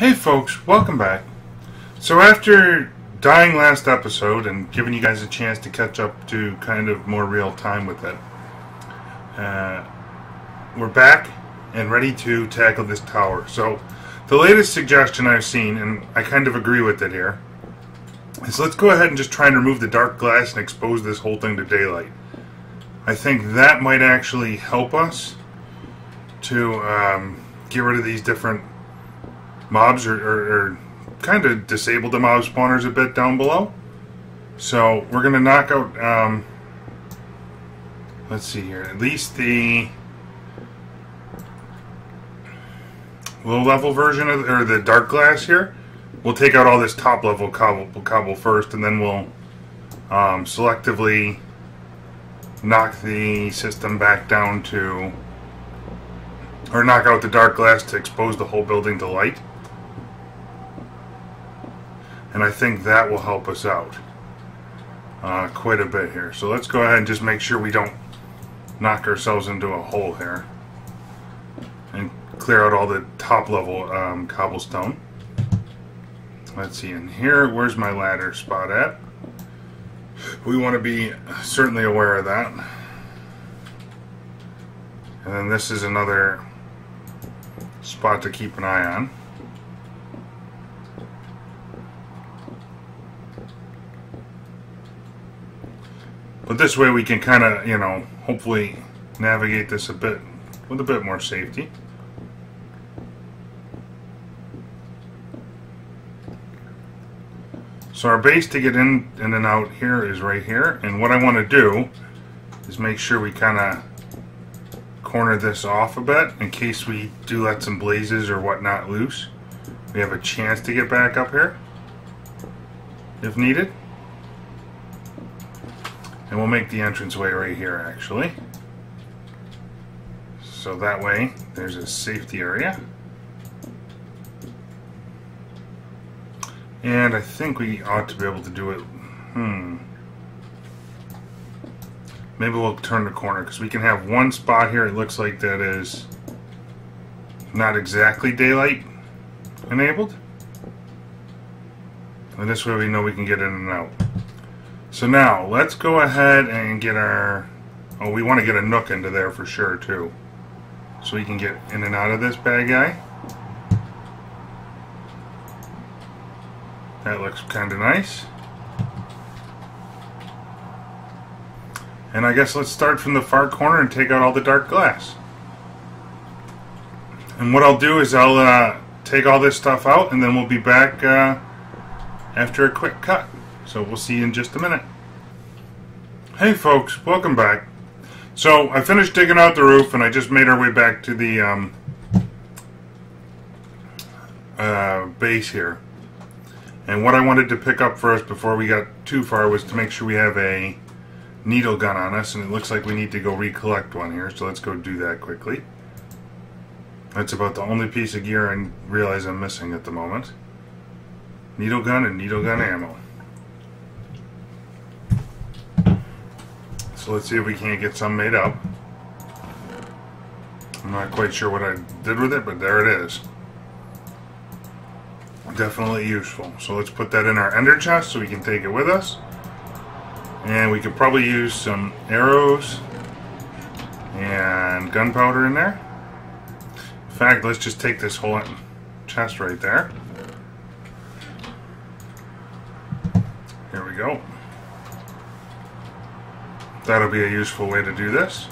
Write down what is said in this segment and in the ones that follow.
Hey folks, welcome back. So after dying last episode and giving you guys a chance to catch up to kind of more real time with it, we're back and ready to tackle this tower. So the latest suggestion I've seen, and I kind of agree with it here, is let's go ahead and just try and remove the dark glass and expose this whole thing to daylight. I think that might actually help us to get rid of these different mobs or kind of disable the mob spawners a bit down below. So we're going to knock out, let's see here, at least the low level version of, or the dark glass here. We'll take out all this top level cobble first, and then we'll selectively knock the system back down to, or knock out the dark glass to expose the whole building to light. And I think that will help us out quite a bit here. So let's go ahead and just make sure we don't knock ourselves into a hole here. And clear out all the top level cobblestone. Let's see, in here, where's my ladder spot at? We want to be certainly aware of that. And then this is another spot to keep an eye on. But this way we can kind of, you know, hopefully navigate this a bit with a bit more safety. So our base to get in and out here is right here, and what I want to do is make sure we kind of corner this off a bit in case we do let some blazes or whatnot loose. We have a chance to get back up here if needed. And we'll make the entranceway right here, actually. So that way, there's a safety area. And I think we ought to be able to do it. Maybe we'll turn the corner, because we can have one spot here, it looks like that is not exactly daylight enabled. And this way we know we can get in and out. So now, let's go ahead and get our... Oh, we want to get a nook into there for sure, too. So we can get in and out of this bad guy. That looks kind of nice. And I guess let's start from the far corner and take out all the dark glass. And what I'll do is I'll take all this stuff out, and then we'll be back after a quick cut. So we'll see you in just a minute. Hey folks, welcome back. So I finished digging out the roof, and I just made our way back to the base here. And what I wanted to pick up first before we got too far was to make sure we have a needle gun on us, and it looks like we need to go recollect one here, so let's go do that quickly. That's about the only piece of gear I realize I'm missing at the moment. Needle gun and needle gun ammo. So let's see if we can't get some made up. I'm not quite sure what I did with it, but there it is. Definitely useful. So let's put that in our ender chest so we can take it with us. And we could probably use some arrows and gunpowder in there. In fact, let's just take this whole chest right there. Here we go. That'll be a useful way to do this.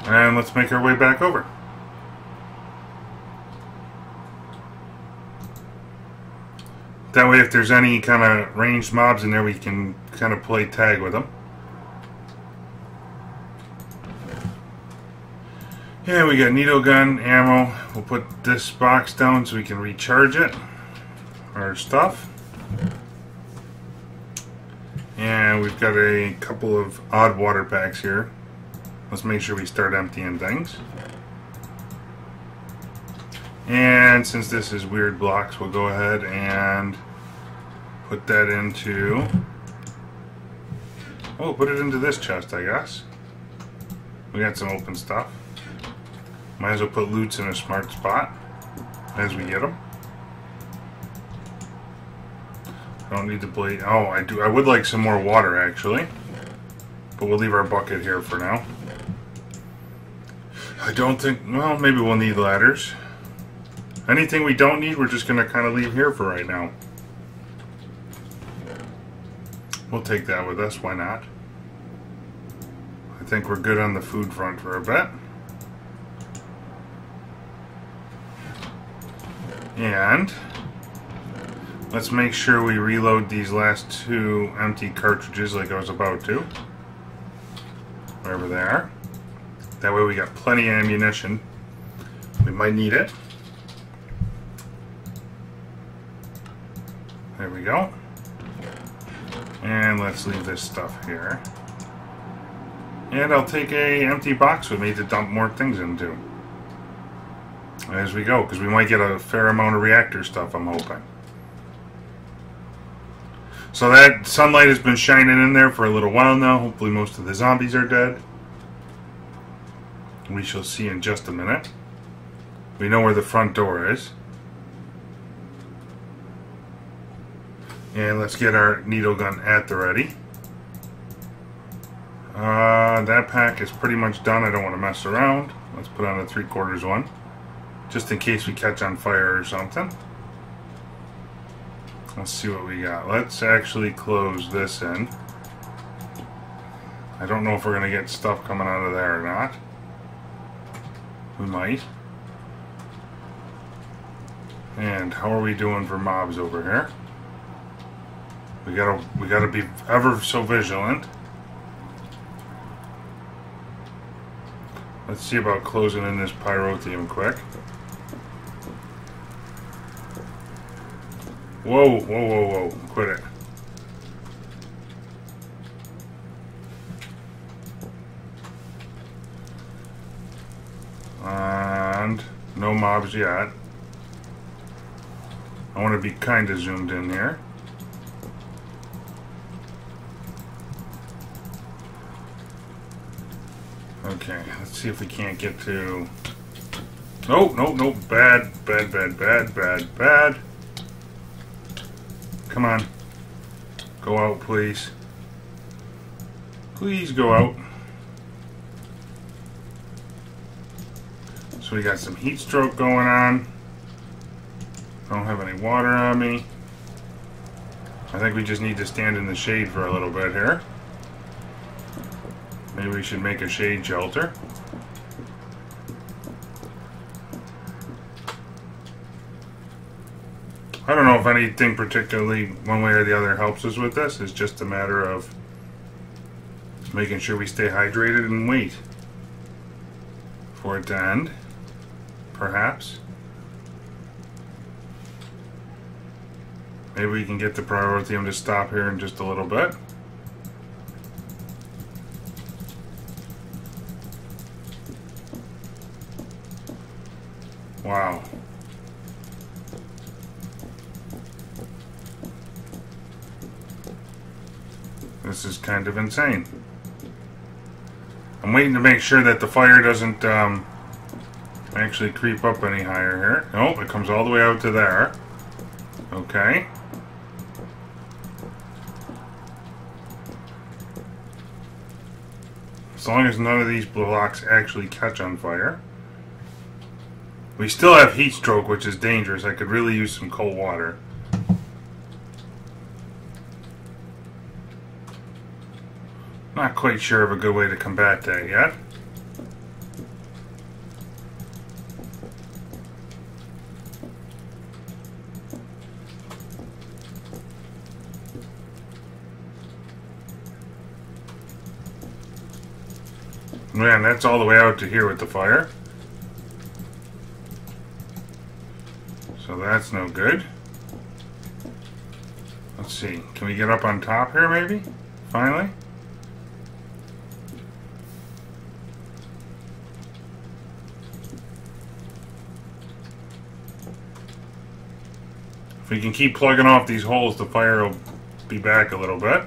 And let's make our way back over. That way if there's any kind of ranged mobs in there, we can kind of play tag with them. Yeah, we got needle gun, ammo. We'll put this box down so we can recharge it. Our stuff. And we've got a couple of odd water packs here. Let's make sure we start emptying things. And since this is weird blocks, we'll go ahead and put that into... Oh, put it into this chest, I guess. We got some open stuff. Might as well put loots in a smart spot. as we get them. I don't need the blade. Oh, I do. I would like some more water, actually. But we'll leave our bucket here for now. I don't think... Well, maybe we'll need ladders. Anything we don't need, we're just going to kind of leave here for right now. We'll take that with us. Why not? I think we're good on the food front for a bit. And let's make sure we reload these last 2 empty cartridges like I was about to. Wherever they are. That way we got plenty of ammunition. We might need it. There we go. And let's leave this stuff here. And I'll take a empty box with me to dump more things into as we go, because we might get a fair amount of reactor stuff, I'm hoping. So that sunlight has been shining in there for a little while now. Hopefully most of the zombies are dead. We shall see in just a minute. We know where the front door is. And let's get our needle gun at the ready. That pack is pretty much done. I don't want to mess around. Let's put on a 3/4 one, just in case we catch on fire or something. Let's see what we got. Let's actually close this in. I don't know if we're going to get stuff coming out of there or not. We might. And how are we doing for mobs over here? We gotta be ever so vigilant. Let's see about closing in this pyrotheum quick. Whoa, whoa, whoa, whoa. Quit it. And no mobs yet. I want to be kind of zoomed in here. Okay, let's see if we can't get to... Oh, no, no, bad, bad, bad, bad, bad, bad. Come on. Go out, please. Please go out. So we got some heat stroke going on. Don't have any water on me. I think we just need to stand in the shade for a little bit here. Maybe we should make a shade shelter. I don't know if anything particularly one way or the other helps us with this. It's just a matter of making sure we stay hydrated and wait for it to end, perhaps. Maybe we can get the pyrotheum to stop here in just a little bit. Wow. This is kind of insane. I'm waiting to make sure that the fire doesn't actually creep up any higher here. Oh, it comes all the way out to there. Okay. As long as none of these blocks actually catch on fire. We still have heat stroke, which is dangerous. I could really use some cold water. Not quite sure of a good way to combat that yet. Man, that's all the way out to here with the fire. So that's no good. Let's see. Can we get up on top here maybe? Finally? If we can keep plugging off these holes, the fire will be back a little bit.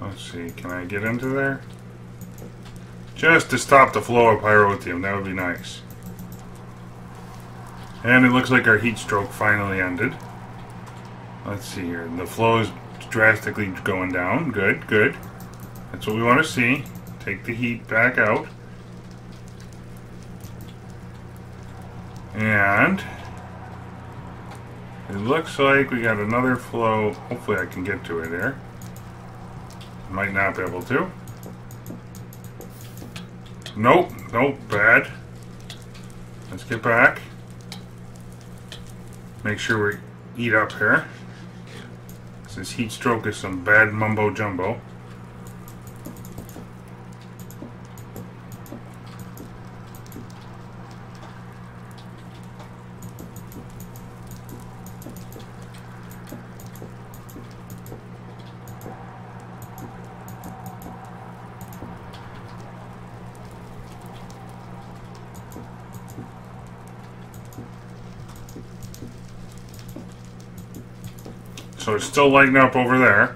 Let's see, can I get into there? Just to stop the flow of pyrotheum, that would be nice. And it looks like our heat stroke finally ended. Let's see here, the flow is drastically going down. Good, good. That's what we want to see. Take the heat back out. And it looks like we got another flow. Hopefully I can get to it here. Might not be able to. Nope, nope, bad. Let's get back. Make sure we eat up here. This heat stroke is some bad mumbo jumbo. So it's still lighting up over there.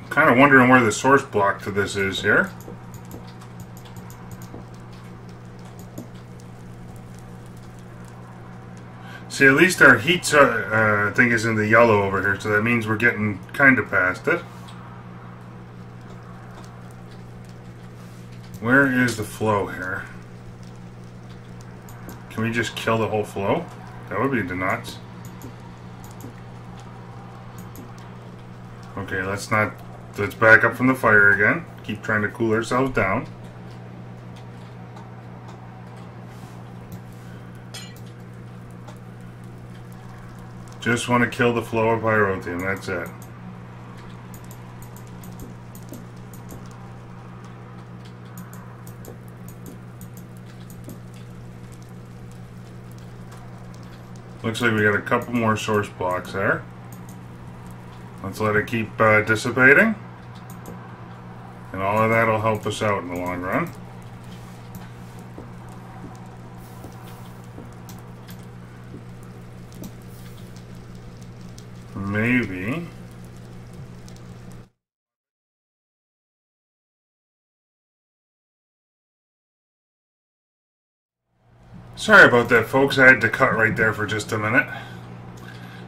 I'm kind of wondering where the source block to this is here. See, at least our heat thing is in the yellow over here, so that means we're getting kind of past it. Where is the flow here? Can we just kill the whole flow? That would be the nuts. Okay, let's back up from the fire again. Keep trying to cool ourselves down. Just want to kill the flow of pyrotheum, that's it. Looks like we got a couple more source blocks there. Let's let it keep dissipating. And all of that will help us out in the long run. Maybe. Sorry about that, folks. I had to cut right there for just a minute.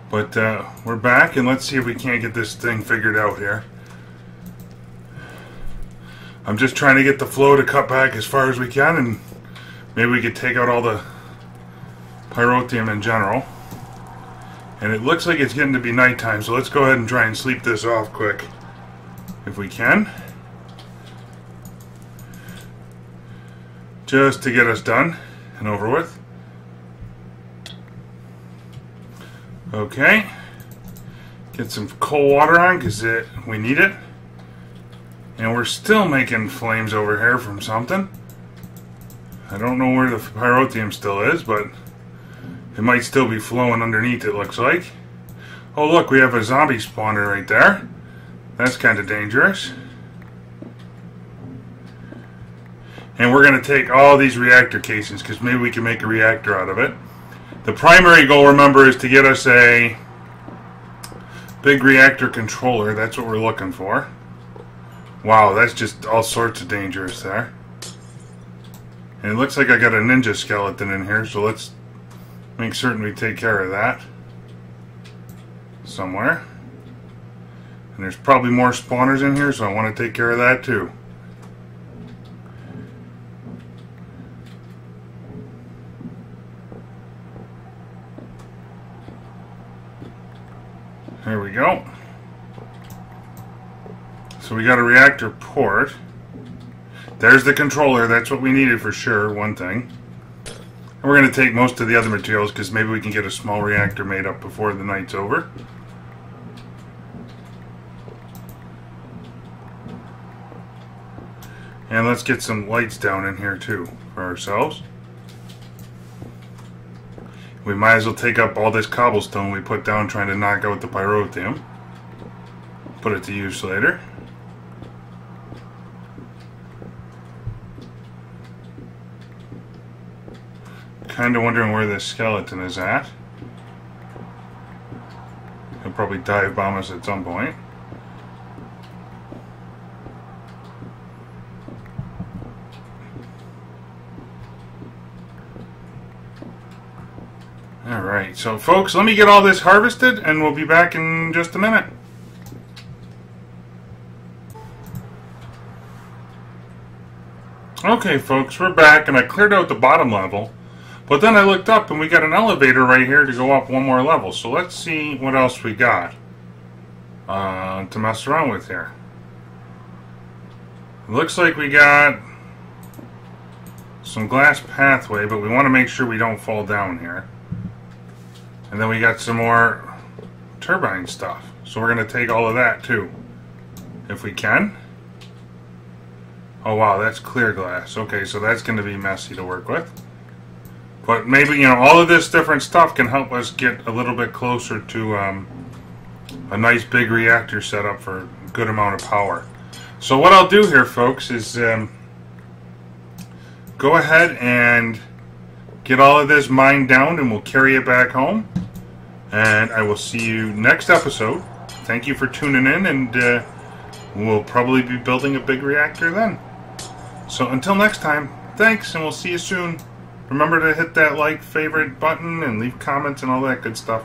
But we're back, and let's see if we can't get this thing figured out here. I'm just trying to get the flow to cut back as far as we can, and maybe we could take out all the pyrotheum in general. And it looks like it's getting to be nighttime, so let's go ahead and try and sleep this off quick, if we can. Just to get us done and over with. Okay. Get some cold water on, because we need it. And we're still making flames over here from something. I don't know where the pyrotheum still is, but it might still be flowing underneath, it looks like. Oh look, we have a zombie spawner right there. That's kind of dangerous. And we're going to take all these reactor casings, because maybe we can make a reactor out of it. The primary goal, remember, is to get us a Big Reactor controller. That's what we're looking for. Wow, that's just all sorts of dangerous there. And it looks like I got a ninja skeleton in here, so let's make certain we take care of that somewhere. And there's probably more spawners in here, so I want to take care of that too. There we go. So we got a reactor port. There's the controller. That's what we needed for sure, one thing. And we're going to take most of the other materials, because maybe we can get a small reactor made up before the night's over. And let's get some lights down in here too for ourselves. We might as well take up all this cobblestone we put down trying to knock out the pyrotheum. Put it to use later. Kind of wondering where this skeleton is at. He'll probably dive bomb us at some point. Alright, so folks, let me get all this harvested and we'll be back in just a minute. Okay folks, we're back and I cleared out the bottom level. But then I looked up and we got an elevator right here to go up one more level. So let's see what else we got to mess around with here. It looks like we got some glass pathway, but we want to make sure we don't fall down here. And then we got some more turbine stuff. So we're going to take all of that too, if we can. Oh wow, that's clear glass. Okay, so that's going to be messy to work with. But maybe, you know, all of this different stuff can help us get a little bit closer to a nice big reactor setup for a good amount of power. So what I'll do here, folks, is go ahead and get all of this mined down and we'll carry it back home. And I will see you next episode. Thank you for tuning in, and we'll probably be building a big reactor then. So until next time, thanks, and we'll see you soon. Remember to hit that like, favorite button, and leave comments and all that good stuff.